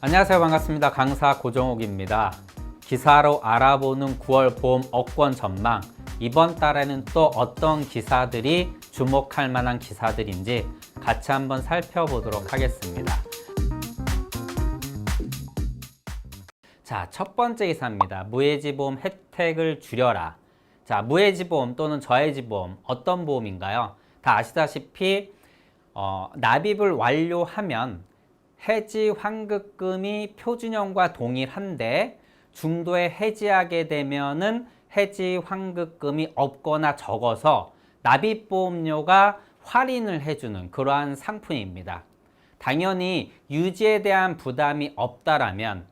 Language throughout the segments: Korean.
안녕하세요. 반갑습니다. 강사 고정욱입니다. 기사로 알아보는 9월 보험 억권 전망. 이번 달에는 또 어떤 기사들이 주목할 만한 기사들인지 같이 한번 살펴보도록 하겠습니다. 자, 첫 번째 기사입니다. 무해지보험 혜택을 줄여라. 자, 무해지보험 또는 저해지보험 어떤 보험인가요? 다 아시다시피 납입을 완료하면 해지 환급금이 표준형과 동일한데 중도에 해지하게 되면은 해지 환급금이 없거나 적어서 납입보험료가 할인을 해주는 그러한 상품입니다. 당연히 유지에 대한 부담이 없다라면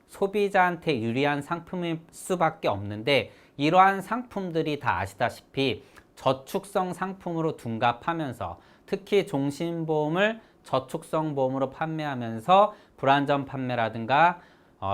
소비자한테 유리한 상품일 수밖에 없는데 이러한 상품들이 다 아시다시피 저축성 상품으로 둔갑하면서 특히 종신보험을 저축성 보험으로 판매하면서 불안전 판매라든가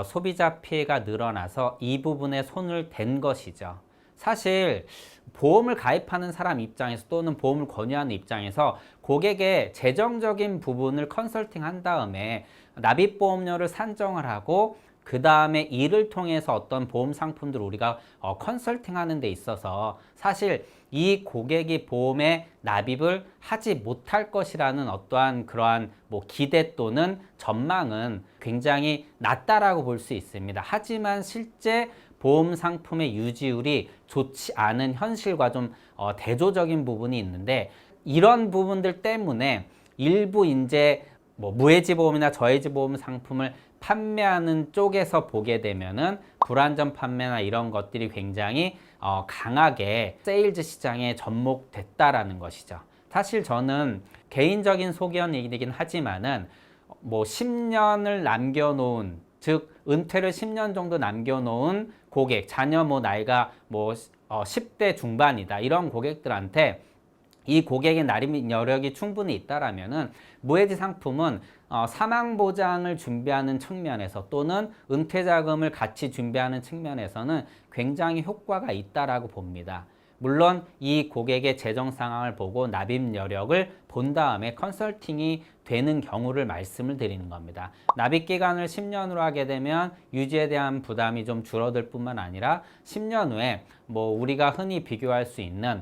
소비자 피해가 늘어나서 이 부분에 손을 댄 것이죠. 사실 보험을 가입하는 사람 입장에서 또는 보험을 권유하는 입장에서 고객의 재정적인 부분을 컨설팅한 다음에 납입보험료를 산정을 하고 그 다음에 이를 통해서 어떤 보험 상품들을 우리가 컨설팅하는 데 있어서 사실 이 고객이 보험에 납입을 하지 못할 것이라는 어떠한 그러한 기대 또는 전망은 굉장히 낮다라고 볼 수 있습니다. 하지만 실제 보험 상품의 유지율이 좋지 않은 현실과 좀 대조적인 부분이 있는데 이런 부분들 때문에 일부 이제 무해지보험이나 저해지보험 상품을 판매하는 쪽에서 보게 되면은 불안전 판매나 이런 것들이 굉장히 강하게 세일즈 시장에 접목됐다라는 것이죠. 사실 저는 개인적인 소견이긴 하지만은 10년을 남겨놓은, 즉 은퇴를 10년 정도 남겨놓은 고객, 자녀 나이가 10대 중반이다 이런 고객들한테 이 고객의 납입 여력이 충분히 있다라면은 무해지 상품은 사망보장을 준비하는 측면에서 또는 은퇴자금을 같이 준비하는 측면에서는 굉장히 효과가 있다라고 봅니다. 물론 이 고객의 재정 상황을 보고 납입 여력을 본 다음에 컨설팅이 되는 경우를 말씀을 드리는 겁니다. 납입 기간을 10년으로 하게 되면 유지에 대한 부담이 좀 줄어들 뿐만 아니라 10년 후에 우리가 흔히 비교할 수 있는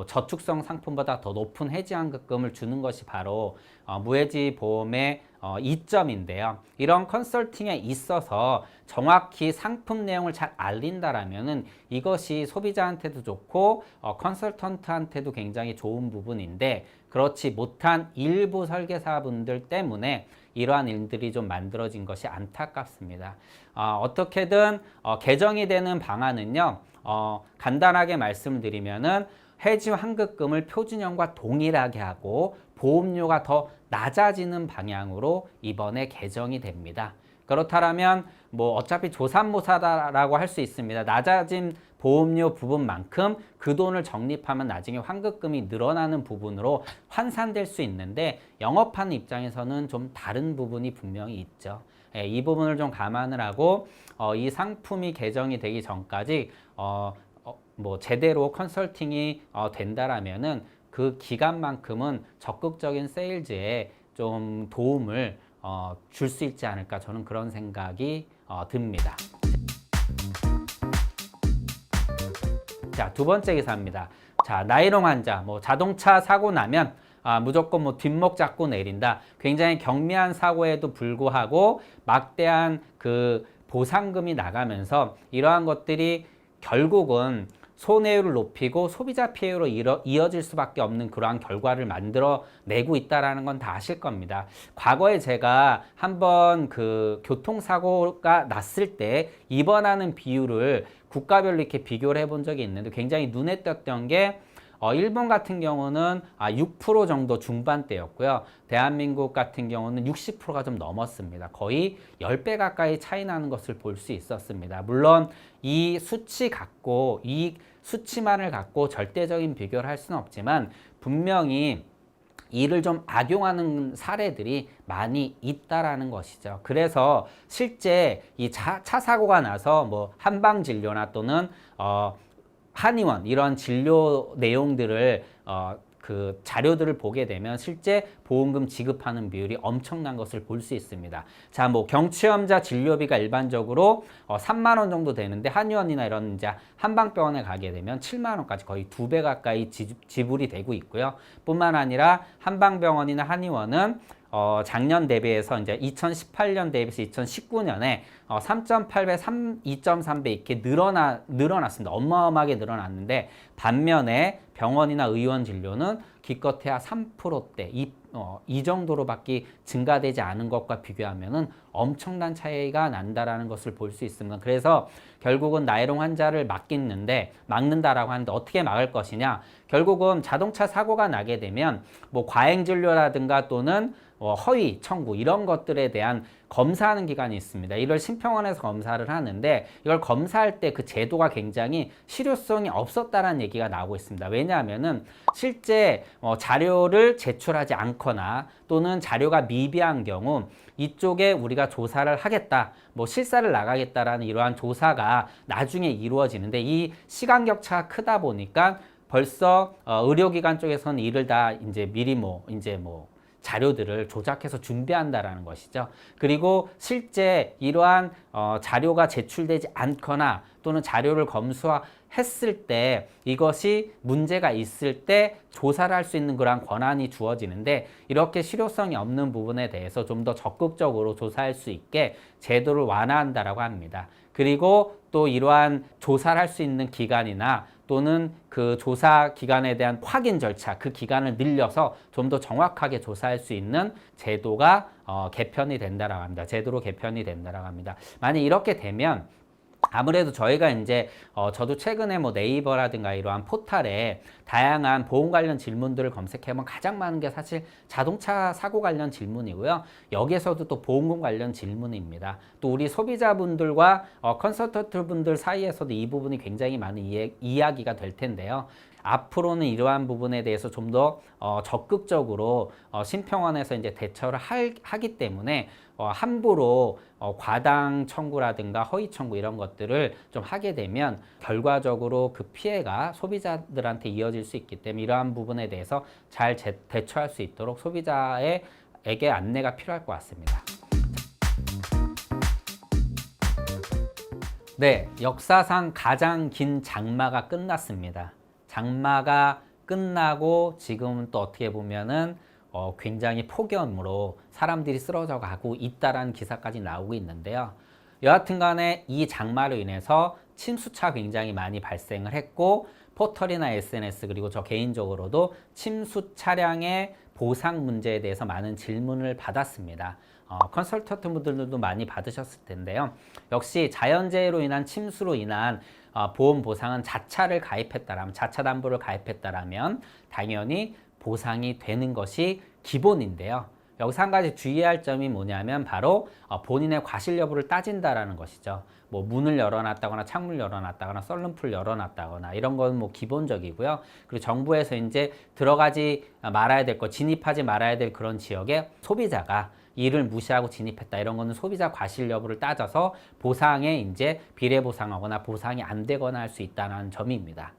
저축성 상품보다 더 높은 해지 환급금을 주는 것이 바로 무해지 보험의 이점인데요. 이런 컨설팅에 있어서 정확히 상품 내용을 잘 알린다라면은 이것이 소비자한테도 좋고 컨설턴트한테도 굉장히 좋은 부분인데 그렇지 못한 일부 설계사분들 때문에 이러한 일들이 좀 만들어진 것이 안타깝습니다. 어떻게든 개정이 되는 방안은요. 간단하게 말씀드리면은 해지 환급금을 표준형과 동일하게 하고 보험료가 더 낮아지는 방향으로 이번에 개정이 됩니다. 그렇다면 어차피 조삼모사다라고 할 수 있습니다. 낮아진 보험료 부분만큼 그 돈을 적립하면 나중에 환급금이 늘어나는 부분으로 환산될 수 있는데 영업하는 입장에서는 좀 다른 부분이 분명히 있죠. 이 부분을 좀 감안을 하고 이 상품이 개정이 되기 전까지 제대로 컨설팅이 된다라면은 그 기간만큼은 적극적인 세일즈에 좀 도움을 줄 수 있지 않을까 저는 그런 생각이 듭니다. 자, 두 번째 기사입니다. 자, 나이롱 환자, 자동차 사고 나면 무조건 뒷목 잡고 내린다. 굉장히 경미한 사고에도 불구하고 막대한 그 보상금이 나가면서 이러한 것들이 결국은 손해율을 높이고 소비자 피해로 이어질 수밖에 없는 그러한 결과를 만들어내고 있다는 건 다 아실 겁니다. 과거에 제가 한번 그 교통사고가 났을 때 입원하는 비율을 국가별로 이렇게 비교를 해본 적이 있는데 굉장히 눈에 띄었던 게 일본 같은 경우는 6% 정도 중반대였고요. 대한민국 같은 경우는 60%가 좀 넘었습니다. 거의 10배 가까이 차이 나는 것을 볼 수 있었습니다. 물론 이 수치만을 갖고 절대적인 비교를 할 수는 없지만 분명히 이를 좀 악용하는 사례들이 많이 있다라는 것이죠. 그래서 실제 이 차 사고가 나서 한방진료나 또는 한의원 이런 진료 내용들을 그 자료들을 보게 되면 실제 보험금 지급하는 비율이 엄청난 것을 볼 수 있습니다. 자, 뭐 경추염자 진료비가 일반적으로 3만 원 정도 되는데 한의원이나 이런 이제 한방병원에 가게 되면 7만 원까지 거의 2배 가까이 지불이 되고 있고요. 뿐만 아니라 한방병원이나 한의원은 작년 대비해서 이제 2018년 대비해서 2019년에 3.8배, 2.3배 이렇게 늘어났습니다. 어마어마하게 늘어났는데 반면에 병원이나 의원 진료는 기껏해야 3%대 이 정도로밖에 증가되지 않은 것과 비교하면은 엄청난 차이가 난다라는 것을 볼 수 있습니다. 그래서 결국은 나이롱 환자를 막는다라고 하는데 어떻게 막을 것이냐? 결국은 자동차 사고가 나게 되면 뭐 과잉 진료라든가 또는 허위 청구 이런 것들에 대한 검사하는 기관이 있습니다. 이걸 심평원에서 검사를 하는데 이걸 검사할 때 그 제도가 굉장히 실효성이 없었다라는 얘기가 나오고 있습니다. 왜냐하면은 실제 자료를 제출하지 않거나 또는 자료가 미비한 경우 이쪽에 우리가 조사를 하겠다, 뭐 실사를 나가겠다라는 이러한 조사가 나중에 이루어지는데 이 시간 격차가 크다 보니까 벌써 의료기관 쪽에서는 이를 다 이제 미리 자료들을 조작해서 준비한다라는 것이죠. 그리고 실제 이러한 자료가 제출되지 않거나 또는 자료를 검수했을 때 이것이 문제가 있을 때 조사를 할 수 있는 그러한 권한이 주어지는데 이렇게 실효성이 없는 부분에 대해서 좀 더 적극적으로 조사할 수 있게 제도를 완화한다라고 합니다. 그리고 또 이러한 조사를 할 수 있는 기간이나 또는 그 조사 기간에 대한 확인 절차, 그 기간을 늘려서 좀 더 정확하게 조사할 수 있는 제도가 개편이 된다라고 합니다. 제도로 개편이 된다라고 합니다. 만약 이렇게 되면 아무래도 저희가 이제 저도 최근에 뭐 네이버라든가 이러한 포탈에 다양한 보험 관련 질문들을 검색해보면 가장 많은 게 사실 자동차 사고 관련 질문이고요. 여기에서도 또 보험금 관련 질문입니다. 또 우리 소비자분들과 컨설턴트 분들 사이에서도 이 부분이 굉장히 많은 이야기가 될 텐데요. 앞으로는 이러한 부분에 대해서 좀 더 적극적으로 심평원에서 이제 대처를 하기 때문에 함부로 과당 청구라든가 허위 청구 이런 것들을 좀 하게 되면 결과적으로 그 피해가 소비자들한테 이어질 수 있기 때문에 이러한 부분에 대해서 잘 대처할 수 있도록 소비자에게 안내가 필요할 것 같습니다. 네, 역사상 가장 긴 장마가 끝났습니다. 장마가 끝나고 지금은 또 어떻게 보면은 굉장히 폭염으로 사람들이 쓰러져 가고 있다라는 기사까지 나오고 있는데요. 여하튼 간에 이 장마로 인해서 침수차 굉장히 많이 발생을 했고 포털이나 SNS 그리고 저 개인적으로도 침수 차량의 보상 문제에 대해서 많은 질문을 받았습니다. 컨설턴트 분들도 많이 받으셨을 텐데요. 역시 자연재해로 인한 침수로 인한 보험 보상은 자차를 가입했다라면, 자차 담보를 가입했다라면 당연히 보상이 되는 것이 기본인데요. 여기서 한 가지 주의할 점이 뭐냐면 바로 본인의 과실 여부를 따진다라는 것이죠. 뭐 문을 열어놨다거나 창문을 열어놨다거나 썰룸풀 열어놨다거나 이런 건 뭐 기본적이고요. 그리고 정부에서 이제 들어가지 말아야 될 것, 진입하지 말아야 될 그런 지역에 소비자가 이를 무시하고 진입했다. 이런 거는 소비자 과실 여부를 따져서 보상에 이제 비례 보상하거나 보상이 안 되거나 할 수 있다는 점입니다.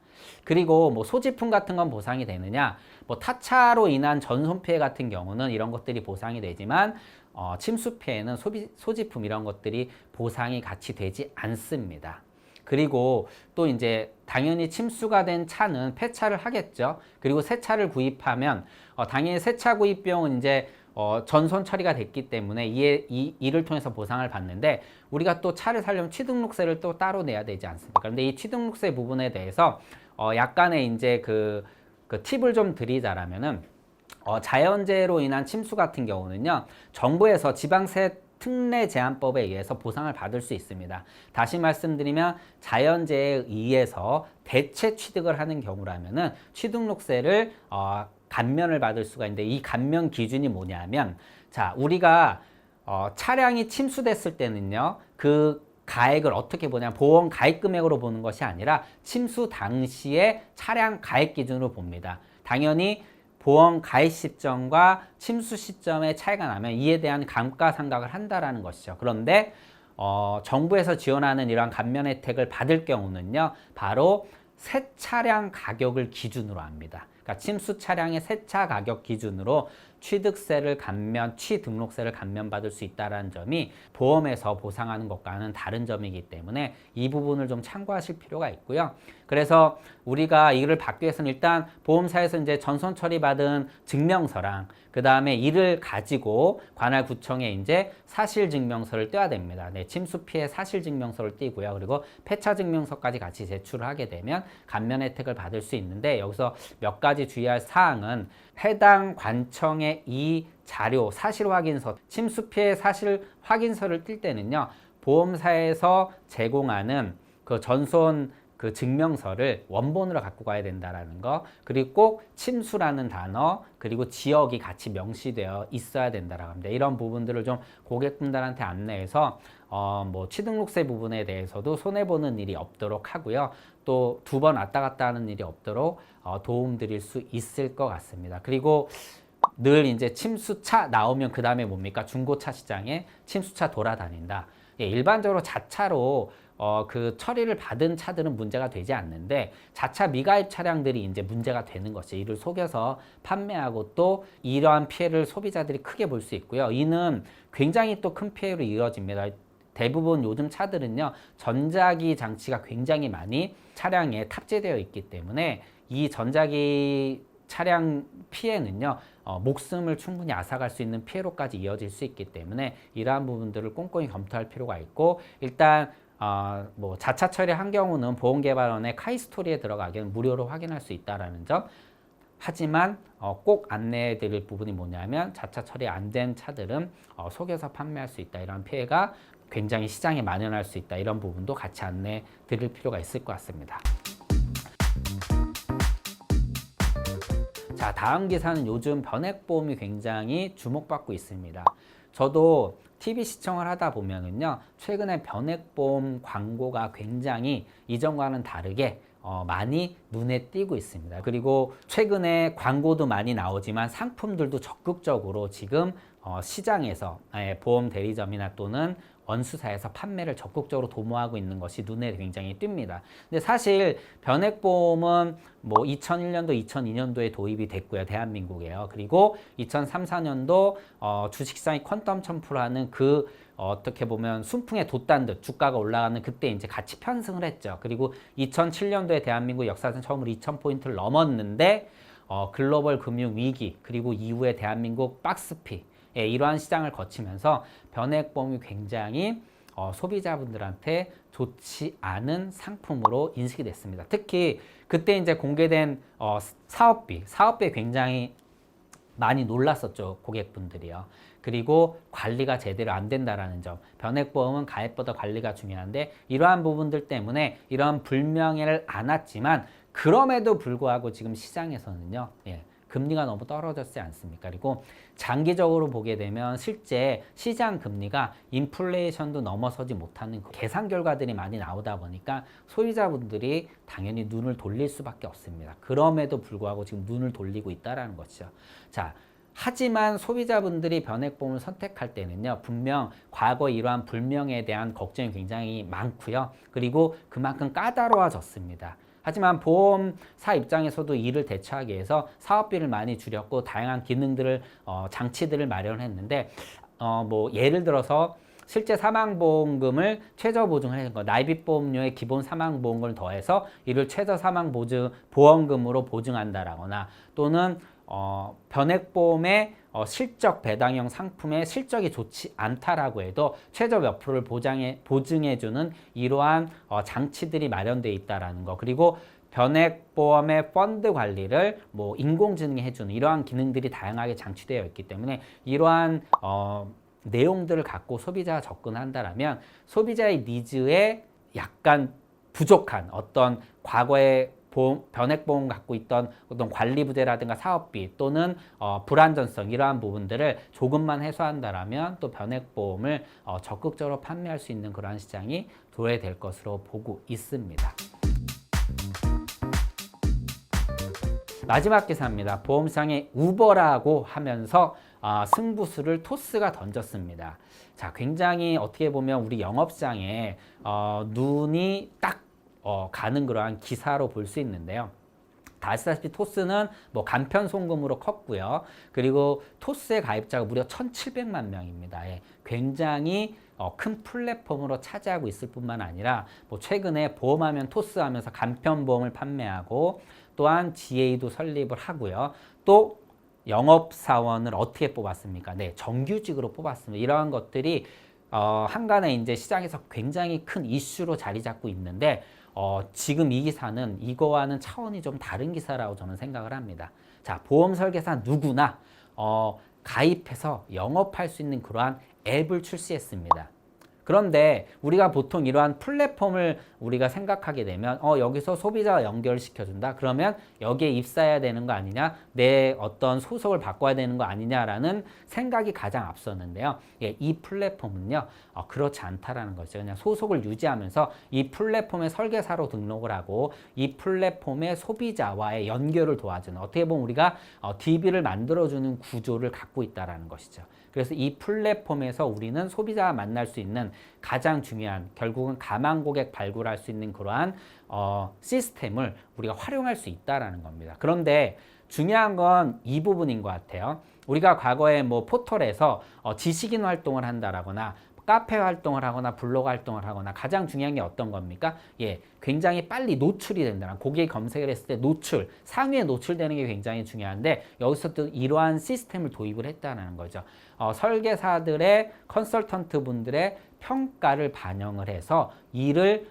그리고 뭐 소지품 같은 건 보상이 되느냐? 뭐 타차로 인한 전손 피해 같은 경우는 이런 것들이 보상이 되지만 침수 피해는 소지품 이런 것들이 보상이 같이 되지 않습니다. 그리고 또 이제 당연히 침수가 된 차는 폐차를 하겠죠. 그리고 새 차를 구입하면 당연히 새 차 구입 비용은 이제 전손 처리가 됐기 때문에 이를 통해서 보상을 받는데 우리가 또 차를 사려면 취등록세를 또 따로 내야 되지 않습니까? 그런데 이 취등록세 부분에 대해서 약간의 이제 그 팁을 좀 드리자라면은 자연재해로 인한 침수 같은 경우는요 정부에서 지방세 특례 제한법에 의해서 보상을 받을 수 있습니다. 다시 말씀드리면 자연재해에 의해서 대체 취득을 하는 경우라면은 취등록세를 감면을 받을 수가 있는데 이 감면 기준이 뭐냐면 자 우리가 차량이 침수됐을 때는요 그 가액을 어떻게 보냐 보험 가입 금액으로 보는 것이 아니라 침수 당시에 차량 가입 기준으로 봅니다. 당연히 보험 가입 시점과 침수 시점의 차이가 나면 이에 대한 감가상각을 한다라는 것이죠. 그런데 정부에서 지원하는 이러한 감면 혜택을 받을 경우는요 바로 새 차량 가격을 기준으로 합니다. 그러니까 침수 차량의 세차 가격 기준으로 취득세를 취등록세를 감면받을 수 있다는 점이 보험에서 보상하는 것과는 다른 점이기 때문에 이 부분을 좀 참고하실 필요가 있고요. 그래서 우리가 이를 받기 위해서는 일단 보험사에서 이제 전손 처리받은 증명서랑 그 다음에 이를 가지고 관할 구청에 이제 사실증명서를 떼야 됩니다. 네, 침수 피해 사실증명서를 떼고요. 그리고 폐차증명서까지 같이 제출을 하게 되면 감면 혜택을 받을 수 있는데 여기서 몇 가지 주의할 사항은 해당 관청의 이 자료 사실확인서, 침수 피해 사실확인서를 띨 때는요. 보험사에서 제공하는 그 전손 그 증명서를 원본으로 갖고 가야 된다라는 거, 그리고 꼭 침수라는 단어, 그리고 지역이 같이 명시되어 있어야 된다라고 합니다. 이런 부분들을 좀 고객분들한테 안내해서 뭐 취등록세 부분에 대해서도 손해보는 일이 없도록 하고요. 또 두 번 왔다 갔다 하는 일이 없도록 도움 드릴 수 있을 것 같습니다. 그리고 늘 이제 침수차 나오면 그 다음에 뭡니까? 중고차 시장에 침수차 돌아다닌다. 예, 일반적으로 자차로 그 처리를 받은 차들은 문제가 되지 않는데 자차 미가입 차량들이 이제 문제가 되는 것이 이를 속여서 판매하고 또 이러한 피해를 소비자들이 크게 볼 수 있고요. 이는 굉장히 또 큰 피해로 이어집니다. 대부분 요즘 차들은요, 전자기 장치가 굉장히 많이 차량에 탑재되어 있기 때문에 이 전자기 차량 피해는요, 목숨을 충분히 앗아갈 수 있는 피해로까지 이어질 수 있기 때문에 이러한 부분들을 꼼꼼히 검토할 필요가 있고, 일단 뭐 자차 처리한 경우는 보험개발원의 카이스토리에 들어가기는 무료로 확인할 수 있다는 점. 하지만 꼭 안내해 드릴 부분이 뭐냐면 자차 처리 안 된 차들은 속여서 판매할 수 있다. 이런 피해가 굉장히 시장에 만연할 수 있다. 이런 부분도 같이 안내해 드릴 필요가 있을 것 같습니다. 자, 다음 기사는 요즘 변액보험이 굉장히 주목받고 있습니다. 저도 TV 시청을 하다 보면은요, 최근에 변액보험 광고가 굉장히 이전과는 다르게 많이 눈에 띄고 있습니다. 그리고 최근에 광고도 많이 나오지만 상품들도 적극적으로 지금 시장에서 보험 대리점이나 또는 원수사에서 판매를 적극적으로 도모하고 있는 것이 눈에 굉장히 띕니다. 근데 사실 변액보험은 뭐 2001년도, 2002년도에 도입이 됐고요. 대한민국에요. 그리고 2003, 4년도 주식시장이 퀀텀 첨프라는 그 어떻게 보면 순풍에 돛단 듯 주가가 올라가는 그때 이제 같이 편승을 했죠. 그리고 2007년도에 대한민국 역사상 처음으로 2000포인트를 넘었는데 글로벌 금융 위기 그리고 이후에 대한민국 박스피 이러한 시장을 거치면서 변액보험이 굉장히 소비자분들한테 좋지 않은 상품으로 인식이 됐습니다. 특히 그때 이제 공개된 사업비에 굉장히 많이 놀랐었죠, 고객분들이요. 그리고 관리가 제대로 안 된다라는 점. 변액보험은 가입보다 관리가 중요한데 이러한 부분들 때문에 이러한 불명예를 안았지만 그럼에도 불구하고 지금 시장에서는요. 금리가 너무 떨어졌지 않습니까? 그리고 장기적으로 보게 되면 실제 시장 금리가 인플레이션도 넘어서지 못하는 계산 결과들이 많이 나오다 보니까 소비자분들이 당연히 눈을 돌릴 수밖에 없습니다. 그럼에도 불구하고 지금 눈을 돌리고 있다는 것이죠. 자, 하지만 소비자분들이 변액보험을 선택할 때는요, 분명 과거 이러한 불명예에 대한 걱정이 굉장히 많고요. 그리고 그만큼 까다로워졌습니다. 하지만 보험사 입장에서도 이를 대처하기 위해서 사업비를 많이 줄였고 다양한 기능들을 장치들을 마련했는데 뭐 예를 들어서 실제 사망보험금을 최저 보증을 해준 거, 납입보험료의 기본 사망보험금을 더해서 이를 최저 사망보험금으로 보증한다라거나 또는 변액보험의 실적 배당형 상품의 실적이 좋지 않다라고 해도 최저 몇 프로를 보증해주는 이러한 장치들이 마련되어 있다라는 거. 그리고 변액보험의 펀드 관리를 뭐 인공지능이 해주는 이러한 기능들이 다양하게 장치되어 있기 때문에 이러한 내용들을 갖고 소비자가 접근한다라면 소비자의 니즈에 약간 부족한 어떤 과거의 변액보험 갖고 있던 어떤 관리 부재라든가 사업비 또는 불안전성 이러한 부분들을 조금만 해소한다라면 또 변액보험을 적극적으로 판매할 수 있는 그러한 시장이 도래될 것으로 보고 있습니다. 마지막 기사입니다. 보험시장에 우버라고 하면서 승부수를 토스가 던졌습니다. 자, 굉장히 어떻게 보면 우리 영업시장에 눈이 딱 가는 그러한 기사로 볼 수 있는데요. 다 아시다시피 토스는 뭐 간편 송금으로 컸고요. 그리고 토스의 가입자가 무려 1,700만 명입니다. 예, 굉장히 큰 플랫폼으로 차지하고 있을 뿐만 아니라 뭐 최근에 보험하면 토스 하면서 간편보험을 판매하고 또한 GA도 설립을 하고요. 또 영업사원을 어떻게 뽑았습니까? 네, 정규직으로 뽑았습니다. 이러한 것들이 한간에 이제 시장에서 굉장히 큰 이슈로 자리 잡고 있는데 지금 이 기사는 이거와는 차원이 좀 다른 기사라고 저는 생각을 합니다. 자, 보험 설계사 누구나 가입해서 영업할 수 있는 그러한 앱을 출시했습니다. 그런데 우리가 보통 이러한 플랫폼을 우리가 생각하게 되면 여기서 소비자와 연결시켜준다. 그러면 여기에 입사해야 되는 거 아니냐? 내 어떤 소속을 바꿔야 되는 거 아니냐라는 생각이 가장 앞섰는데요. 예, 이 플랫폼은요. 그렇지 않다라는 거죠. 그냥 소속을 유지하면서 이 플랫폼의 설계사로 등록을 하고 이 플랫폼의 소비자와의 연결을 도와주는 어떻게 보면 우리가 DB를 만들어주는 구조를 갖고 있다라는 것이죠. 그래서 이 플랫폼에서 우리는 소비자와 만날 수 있는 가장 중요한 결국은 가망 고객 발굴할 수 있는 그러한 시스템을 우리가 활용할 수 있다라는 겁니다. 그런데 중요한 건 이 부분인 것 같아요. 우리가 과거에 뭐 포털에서 지식인 활동을 한다라거나 카페 활동을 하거나 블로그 활동을 하거나 가장 중요한 게 어떤 겁니까? 예, 굉장히 빨리 노출이 된다는 고객이 검색을 했을 때 노출, 상위에 노출되는 게 굉장히 중요한데 여기서 또 이러한 시스템을 도입을 했다는 거죠. 설계사들의 컨설턴트 분들의 평가를 반영을 해서 이를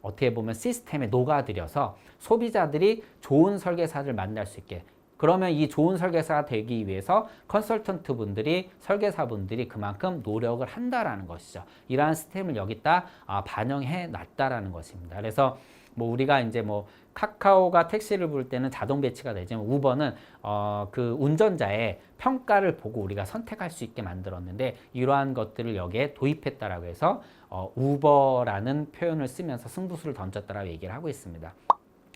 어떻게 보면 시스템에 녹아들여서 소비자들이 좋은 설계사를 만날 수 있게 그러면 이 좋은 설계사가 되기 위해서 컨설턴트 분들이 설계사 분들이 그만큼 노력을 한다라는 것이죠. 이러한 시스템을 여기다 반영해 놨다라는 것입니다. 그래서 뭐 우리가 이제 뭐 카카오가 택시를 부를 때는 자동 배치가 되지만 우버는 그 운전자의 평가를 보고 우리가 선택할 수 있게 만들었는데 이러한 것들을 여기에 도입했다라고 해서 우버라는 표현을 쓰면서 승부수를 던졌다라고 얘기를 하고 있습니다.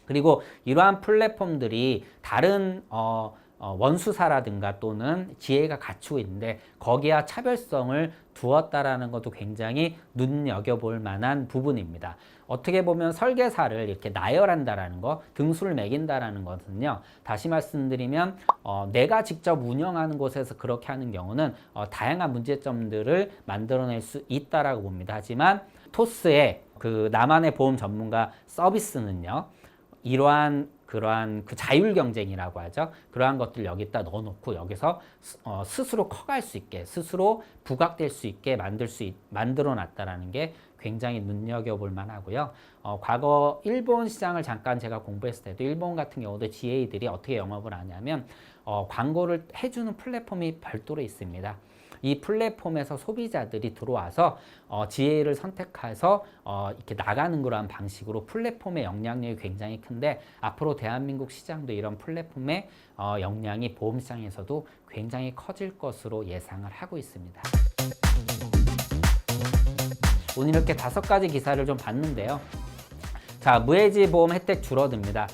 그리고 이러한 플랫폼들이 다른 원수사라든가 또는 지혜가 갖추고 있는데 거기와 차별성을 두었다라는 것도 굉장히 눈여겨볼 만한 부분입니다. 어떻게 보면 설계사를 이렇게 나열한다라는 거, 등수를 매긴다라는 것은요. 다시 말씀드리면 내가 직접 운영하는 곳에서 그렇게 하는 경우는 다양한 문제점들을 만들어낼 수 있다라고 봅니다. 하지만 토스의 그 나만의 보험 전문가 서비스는요. 이러한 그러한 그 자율 경쟁이라고 하죠. 그러한 것들 여기다 넣어놓고 여기서 스스로 커갈 수 있게, 스스로 부각될 수 있게 만들어 놨다라는 게 굉장히 눈여겨볼 만하고요. 과거 일본 시장을 잠깐 제가 공부했을 때도 일본 같은 경우도 GA들이 어떻게 영업을 하냐면 광고를 해주는 플랫폼이 별도로 있습니다. 이 플랫폼에서 소비자들이 들어와서 GA를 선택해서 이렇게 나가는 그러한 방식으로 플랫폼의 영향력이 굉장히 큰데 앞으로 대한민국 시장도 이런 플랫폼의 영향이 보험시장에서도 굉장히 커질 것으로 예상을 하고 있습니다. 오늘 이렇게 5가지 기사를 좀 봤는데요. 자, 무해지 보험 혜택 줄어듭니다.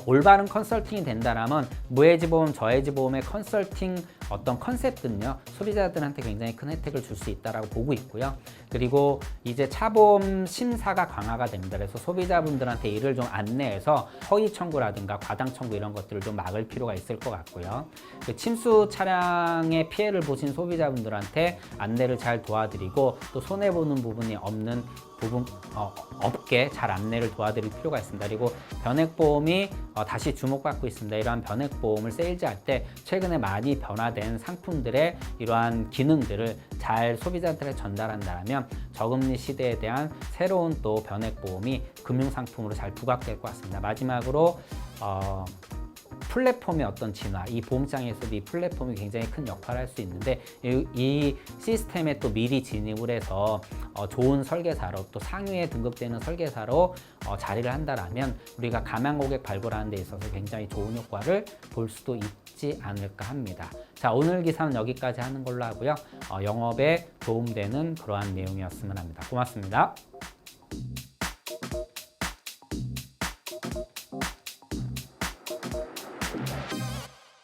올바른 컨설팅이 된다면 무해지 보험, 저해지 보험의 컨설팅 어떤 컨셉은요 소비자들한테 굉장히 큰 혜택을 줄 수 있다라고 보고 있고요. 그리고 이제 차보험 심사가 강화가 됩니다. 그래서 소비자분들한테 이를 좀 안내해서 허위 청구라든가 과당 청구 이런 것들을 좀 막을 필요가 있을 것 같고요. 그 침수 차량의 피해를 보신 소비자분들한테 안내를 잘 도와드리고 또 손해 보는 부분이 없는 부분 없게 잘 안내를 도와드릴 필요가 있습니다. 그리고 변액보험이 다시 주목받고 있습니다. 이러한 변액보험을 세일즈할 때 최근에 많이 변화된 상품들의 이러한 기능들을 잘 소비자들에 전달한다면 저금리 시대에 대한 새로운 또 변액보험이 금융상품으로 잘 부각될 것 같습니다. 마지막으로 플랫폼의 어떤 진화, 이 보험시장에서도 이 플랫폼이 굉장히 큰 역할을 할 수 있는데 이 시스템에 또 미리 진입을 해서 좋은 설계사로 또 상위에 등급되는 설계사로 자리를 한다라면 우리가 가망 고객 발굴하는 데 있어서 굉장히 좋은 효과를 볼 수도 있지 않을까 합니다. 자, 오늘 기사는 여기까지 하는 걸로 하고요. 영업에 도움되는 그러한 내용이었으면 합니다. 고맙습니다.